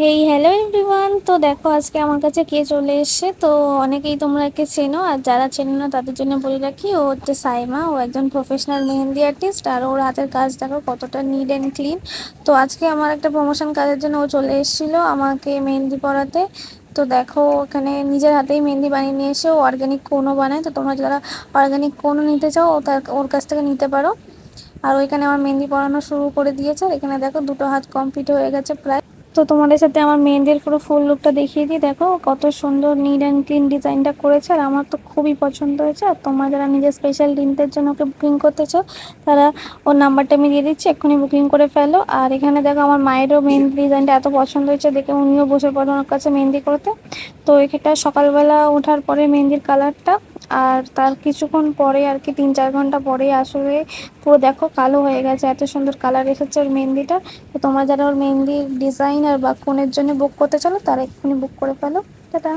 Hey hello everyone, তো দেখো আজকে আমার কাছে কে চলে এসেছে। তো অনেকেই তোমরা একে চেনো, আর যারা চেনো না তাদের জন্য বলে রাখি, ও হচ্ছে সাইমা। ও একজন প্রফেশনাল মেহেন্দি আর্টিস্ট, আর ওর হাতের কাজ দেখো কতটা নিট অ্যান্ড ক্লিন। তো আজকে আমার একটা প্রমোশন কাজের জন্য ও চলে এসেছিল আমাকে মেহেন্দি পরাতে। তো দেখো ওখানে নিজের হাতেই মেহেন্দি বানিয়ে নিয়ে এসে ও অর্গ্যানিক কোনও বানায়। তো তোমরা যারা অর্গ্যানিক কোনও নিতে চাও ওর কাছ থেকে নিতে পারো। আর ওইখানে আমার মেহেন্দি পরানো শুরু করে দিয়েছে। আর এখানে দেখো দুটো হাত কমপ্লিট হয়ে গেছে প্রায়। তো তোমাদের সাথে আমার মেহেন্দির পুরো ফুল লুকটা দেখিয়ে দিই। দেখো কত সুন্দর নিট অ্যান্ড ক্লিন ডিজাইনটা করেছে, আর আমার তো খুবই পছন্দ হয়েছে। আর তোমরা যারা নিজের স্পেশাল দিনদের জন্য ওকে বুকিং করতে চাও, তারা ওর নাম্বারটা আমি দিয়ে দিচ্ছি, এক্ষুনি বুকিং করে ফেলো। আর এখানে দেখো আমার মায়েরও মেহেন্দি ডিজাইনটা এত পছন্দ হয়েছে দেখে উনিও বসে পড়েন ওর কাছে মেহেন্দি করতে। তো এটা সকালবেলা ওঠার পরে মেহেন্দির কালারটা, আর তার কিছুক্ষণ পরে আর কি 3-4 ঘন্টা পরে আসলে পুরো দেখো কালো হয়ে গেছে, এত সুন্দর কালার এসেছে ওর মেহেন্দিটা। তো তোমরা যারা ওর মেহেন্দির ডিজাইন আর বা কোনের জন্য বুক করতে চাও তারা এক্ষুনি বুক করে ফেলো। টাটা।